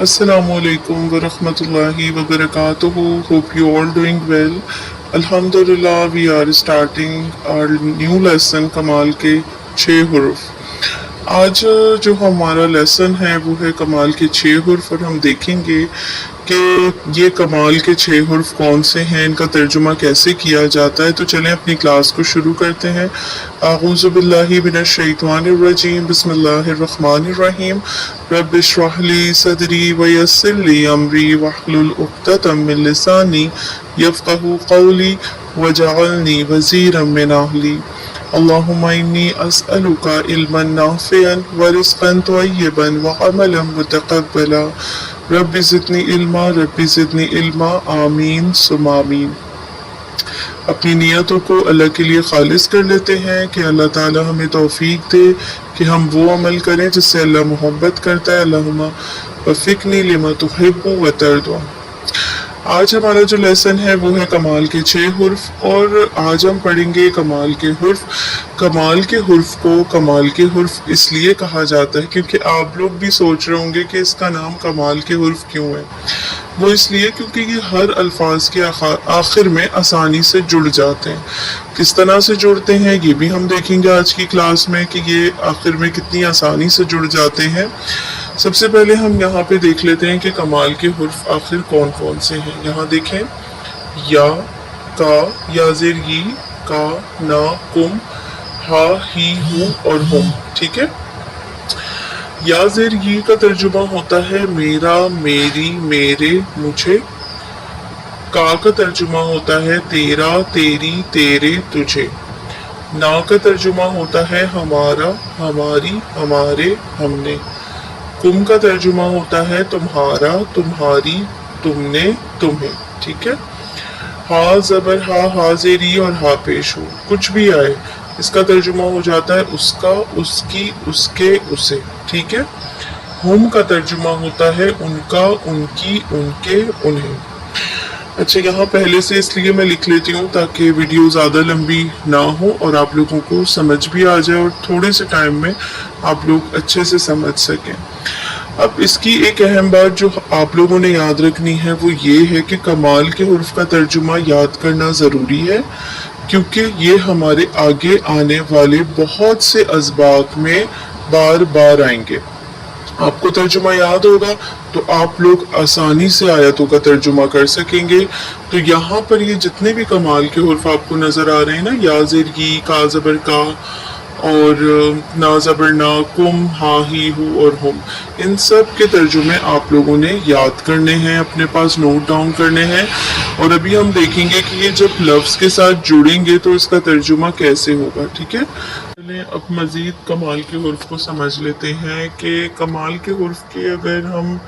Assalamualaikum wa rahmatullahi wa barakatuhu. Hope you all doing well. Alhamdulillah, we are starting our new lesson कमाल के 6 हुर्फ। आज जो हमारा lesson है वो है कमाल के 6 हुर्फ और हम देखेंगे कि ये कमाल के 6 हुर्फ कौन से हैं, इनका तर्जुमा कैसे किया जाता है। तो चलें अपनी क्लास को शुरू करते हैं। आऊज़ु बिल्लाहि मिनश शैतानिर रजीम, बिस्मिल्लाहिर रहमानिर रहीम। रब्बि इश्रह ली सदरी व यस्सिर ली अमरी वहलुल उक़दतम मिन लिसानी यफ़क़हू क़ौली वजअलनी वज़ीरम मिन अहली। अल्लाहुम्मा इन्नी अस्अलुका इल्मन नाफ़िअन व रिज़्क़न तय्यिबन व अमलन मुतक़ब्बला। रब्बि ज़िदनी इल्मा आमीन सुम्मा आमीन। अपनी नियतों को अल्लाह के लिए खालिस कर लेते हैं कि अल्लाह ताला हमें तौफीक दे कि हम वो अमल करें जिससे अल्लाह मोहब्बत करता है। अल्लाहुम्मा वफ़िक़नी लिमा तुहिब्बु व तर्दा। आज हमारा जो लेसन है वो है कमाल के 6 हुर्फ और आज हम पढ़ेंगे कमाल के हुर्फ। कमाल के हुर्फ को कमाल के हुर्फ इसलिए कहा जाता है क्योंकि आप लोग भी सोच रहे होंगे कि इसका नाम कमाल के हुर्फ क्यों है। वो इसलिए क्योंकि ये हर अल्फाज के आखिर में आसानी से जुड़ जाते हैं। किस तरह से जुड़ते हैं ये भी हम देखेंगे आज की क्लास में कि ये आखिर में कितनी आसानी से जुड़ जाते हैं। सबसे पहले हम यहाँ पे देख लेते हैं कि कमाल के हुर्फ आखिर कौन कौन से हैं। यहाँ देखें, या, का, या ज़ेर ई, का, ना, कुम, हा, ही, हु और हुम। ठीक है। या ज़ेर ई का तर्जुमा होता है मेरा, मेरी, मेरे, मुझे। का का तर्जुमा होता है तेरा, तेरी, तेरे, तुझे। ना का तर्जुमा होता है हमारा, हमारी, हमारे, हमने। कुम का तर्जुमा होता है तुम्हारा, तुम्हारी, तुमने, तुम्हें। ठीक है। हा ज़बर हा, हाज़ेरी और हा पेश हो, कुछ भी आए इसका तर्जुमा हो जाता है उसका, उसकी, उसके, उसे। ठीक है। हुम का तर्जुमा होता है उनका, उनकी, उनके, उन्हें। अच्छा, यहाँ पहले से इसलिए मैं लिख लेती हूँ ताकि वीडियो ज़्यादा लंबी ना हो और आप लोगों को समझ भी आ जाए और थोड़े से टाइम में आप लोग अच्छे से समझ सकें। अब इसकी एक अहम बात जो आप लोगों ने याद रखनी है वो ये है कि कमाल के हुर्फ का तर्जुमा याद करना ज़रूरी है क्योंकि ये हमारे आगे आने वाले बहुत से असबाक में बार बार आएंगे। आपको तर्जुमा याद होगा तो आप लोग आसानी से आयतों का तर्जुमा कर सकेंगे। तो यहाँ पर ये जितने भी कमाल के हुर्फ आपको नज़र आ रहे हैं ना, या ज़ेर ई, का ज़बर का और ना ज़बर ना, कुम, हा, ही, हु और हुम, इन सब के तर्जुमे आप लोगों ने याद करने हैं, अपने पास नोट डाउन करने हैं। और अभी हम देखेंगे कि ये जब लफ्ज़ के साथ जुड़ेंगे तो इसका तर्जुमा कैसे होगा। ठीक है। अब मज़ीद कमाल के हुर्फ को समझ लेते हैं कि कमाल के हुर्फ के अगर हम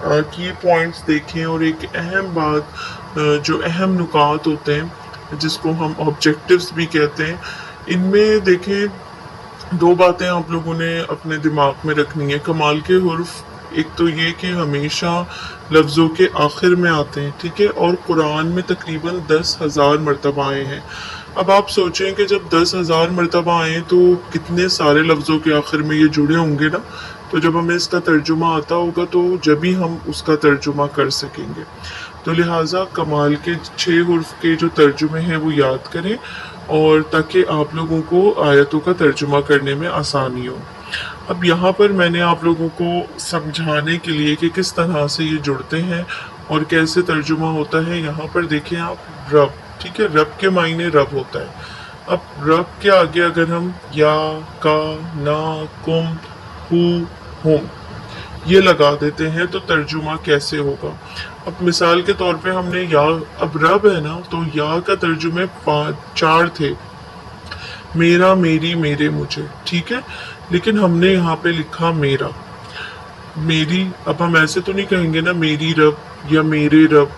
की पॉइंट्स देखें और एक अहम बात जो अहम नुकात होते हैं जिसको हम ऑब्जेक्टिव्स भी कहते हैं, इनमें देखें दो बातें आप लोगों ने अपने दिमाग में रखनी है। कमाल के हुर्फ एक तो ये कि हमेशा लफ्ज़ों के आखिर में आते हैं। ठीक है। और कुरान में तकरीबन 10,000 मरतबा आए हैं। अब आप सोचें कि जब 10,000 मरतबा आए तो कितने सारे लफ्ज़ों के आखिर में ये जुड़े होंगे ना। तो जब हमें इसका तर्जुमा आता होगा तो जब भी हम उसका तर्जुमा कर सकेंगे। तो लिहाजा कमाल के 6 हुर्फ के जो तर्जुमे हैं वो याद करें और ताकि आप लोगों को आयतों का तर्जुमा करने में आसानी हो। अब यहाँ पर मैंने आप लोगों को समझाने के लिए कि किस तरह से ये जुड़ते हैं और कैसे तर्जुमा होता है, यहाँ पर देखें आप रब। ठीक है। रब के मायने रब होता है। अब रब के आगे अगर हम या, का, ना, कुम, हु, हुम ये लगा देते हैं तो तर्जुमा कैसे होगा। अब मिसाल के तौर पे हमने या, अब रब है ना तो या का तर्जुमे 4 थे, मेरा, मेरी, मेरे, मुझे। ठीक है। लेकिन हमने यहाँ पे लिखा मेरा, मेरी। अब हम ऐसे तो नहीं कहेंगे ना मेरी रब या मेरे रब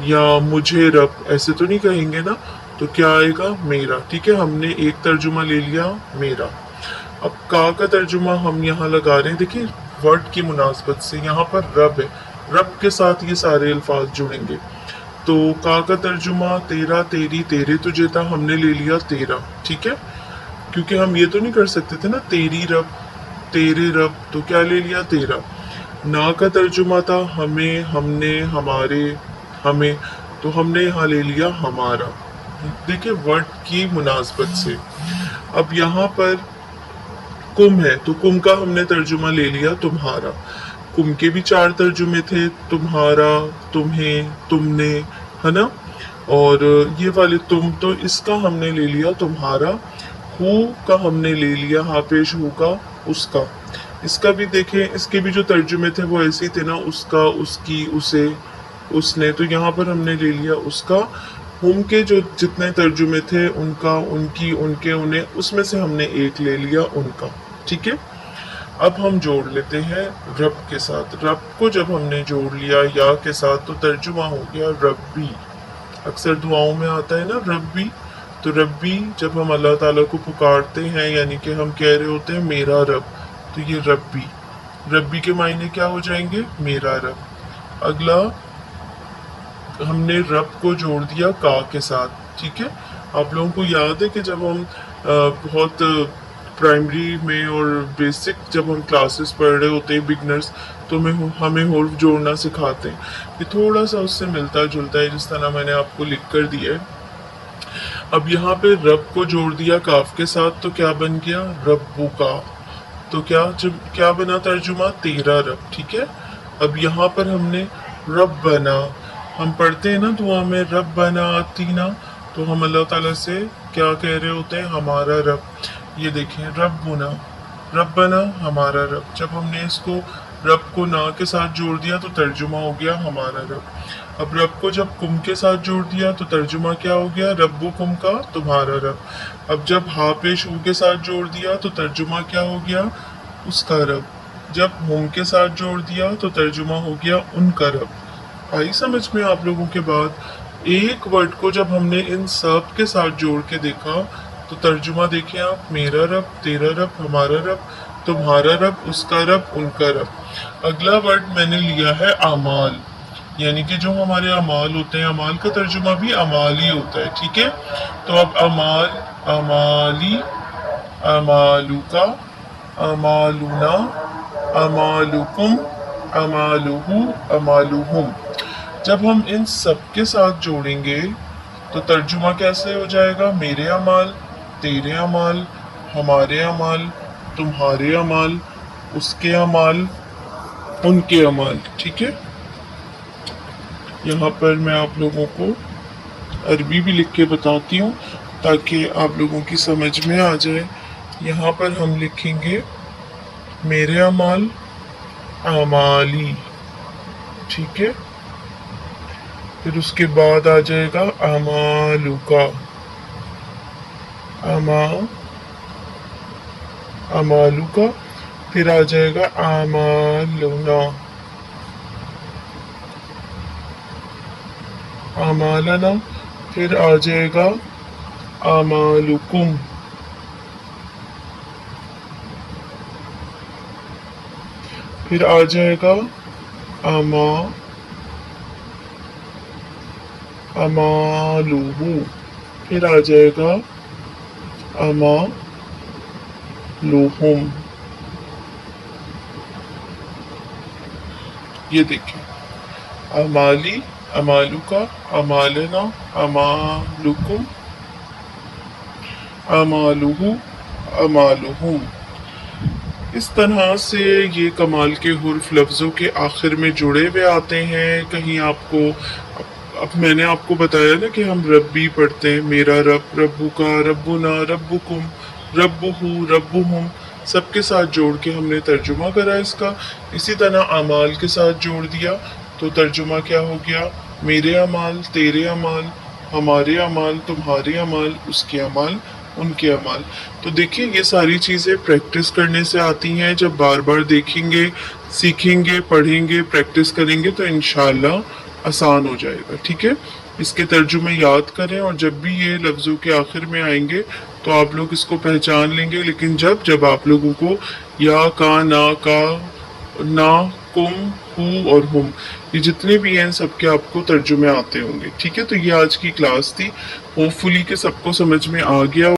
या मुझे रब, ऐसे तो नहीं कहेंगे ना। तो क्या आएगा, मेरा। ठीक है। हमने एक तर्जुमा ले लिया मेरा। अब का तर्जुमा हम यहाँ लगा रहे हैं, देखिए वर्ड की मुनासबत से यहाँ पर रब है, रब के साथ ये सारे अल्फाज जुड़ेंगे। तो का तर्जुमा तेरा, तेरी, तेरे, तुझे था, हमने ले लिया तेरा। ठीक है। क्योंकि हम ये तो नहीं कर सकते थे ना तेरी रब, तेरे रब, तो क्या ले लिया तेरा। ना का तर्जुमा था हमें, हमने, हमारे, हमें, तो हमने यहाँ ले लिया हमारा। देखिए वर्ड की मुनासबत से। अब यहाँ पर कुम है तो कुम का हमने तर्जुमा ले लिया तुम्हारा। कुम के भी 4 तर्जुमे थे, तुम्हारा, तुम्हें, तुमने, है ना। और ये वाले तुम, तो इसका हमने ले लिया तुम्हारा। हु का हमने ले लिया हापेश हु का उसका। इसका भी देखें, इसके भी जो तर्जुमे थे वो ऐसे ही थे ना, उसका, उसकी, उसे, उसने, तो यहाँ पर हमने ले लिया उसका। हुम के जो जितने तर्जुमे थे उनका, उनकी, उनके, उन्हें, उसमें से हमने एक ले लिया उनका। ठीक है। अब हम जोड़ लेते हैं रब के साथ। रब को जब हमने जोड़ लिया या के साथ तो तर्जुमा हो गया रब्बी। अक्सर दुआओं में आता है ना रब्बी, तो रब्बी जब हम अल्लाह ताला को पुकारते हैं यानी कि हम कह रहे होते हैं मेरा रब, तो ये रब्बी, रब्बी के मायने क्या हो जाएंगे, मेरा रब। अगला हमने रब को जोड़ दिया का के साथ। ठीक है। आप लोगों को याद है कि जब हम बहुत प्राइमरी में और बेसिक जब हम क्लासेस पढ़ रहे होते हैं बिगनर्स, तो हमें हुर्फ जोड़ना सिखाते हैं। ये थोड़ा सा उससे मिलता जुलता है, जिस तरह मैंने आपको लिख कर दिया है। अब यहाँ पे रब को जोड़ दिया काफ के साथ, तो क्या बन गया, रब्बू का। तो क्या बना तर्जुमा, तेरा रब। ठीक है। अब यहाँ पर हमने रब बना, हम पढ़ते हैं ना दुआ में रब बना आतीना, तो हम अल्लाह ताला से क्या कह रहे होते हैं, हमारा रब। ये देखें रब्बुना, रब्बना हमारा रब। जब हमने इसको रब को ना के साथ जोड़ दिया तो तर्जुमा हो गया हमारा रब। अब रब को जब कुम के साथ जोड़ दिया तो तर्जुमा क्या हो गया, रब्बु कुम का तुम्हारा रब। अब जब हा पेश ऊ के साथ जोड़ दिया तो तर्जुमा क्या हो गया, उसका रब। जब हुम के साथ जोड़ दिया तो तर्जुमा हो गया उनका रब। आई समझ में आप लोगों के बाद। एक वर्ड को जब हमने इन सब के साथ जोड़ के देखा तो तर्जुमा देखें आप, मेरा रब, तेरा रब, हमारा रब, तुम्हारा रब, उसका रब, उनका रब। अगला वर्ड मैंने लिया है अमाल, यानी कि जो हमारे अमाल होते हैं, अमाल का तर्जुमा भी अमाल ही होता है। ठीक है। तो अब अमाल, अमाली, अमालुका, अमालुना, अमालुकुम, अमालुहु, अमालुहुम। जब हम इन सब के साथ जोड़ेंगे तो तर्जुमा कैसे हो जाएगा, मेरे अमाल, तेरे अमाल, हमारे अमाल, तुम्हारे अमाल, उसके अमाल, उनके अमाल। ठीक है। यहाँ पर मैं आप लोगों को अरबी भी लिख के बताती हूँ ताकि आप लोगों की समझ में आ जाए। यहाँ पर हम लिखेंगे मेरे अमाल, अमाली। ठीक है। फिर उसके बाद आ जाएगा अमालुका, अमालुका। फिर आ जाएगा अमालुना, अमालना। फिर आ जाएगा अमालुकुम, फिर आ जाएगा अमालुहु। फिर आ जाएगा अमालुहुम। ये देखिए अमाली, अमालुका, अमालना, अमालुकुम, अमालुहु, अमालुहुम। इस तरह से ये कमाल के हुर्फ लफ्ज़ों के आखिर में जुड़े हुए आते हैं। कहीं आपको, अब मैंने आपको बताया ना कि हम रब्बी पढ़ते हैं, मेरा रब, रब्बुका, रब्बुना, रब्बुकुम, रब्बुहु, रब्बुहुम, सबके साथ जोड़ के हमने तर्जुमा करा इसका। इसी तरह अमाल के साथ जोड़ दिया तो तर्जुमा क्या हो गया, मेरे अमाल, तेरे अमाल, हमारे अमाल, तुम्हारे अमाल, उसके अमाल, उनके अमाल। तो देखिए ये सारी चीज़ें प्रैक्टिस करने से आती हैं। जब बार बार देखेंगे, सीखेंगे, पढ़ेंगे, प्रैक्टिस करेंगे तो इंशाल्लाह आसान हो जाएगा। ठीक है। इसके तर्जुमे याद करें और जब भी ये लफ्ज़ों के आखिर में आएंगे तो आप लोग इसको पहचान लेंगे। लेकिन जब आप लोगों को या का, ना, कुम, हु और हुम, ये जितने भी हैं सबके आपको तर्जुमे आते होंगे। ठीक है। तो ये आज की क्लास थी। होपफुली कि सबको समझ में आ गया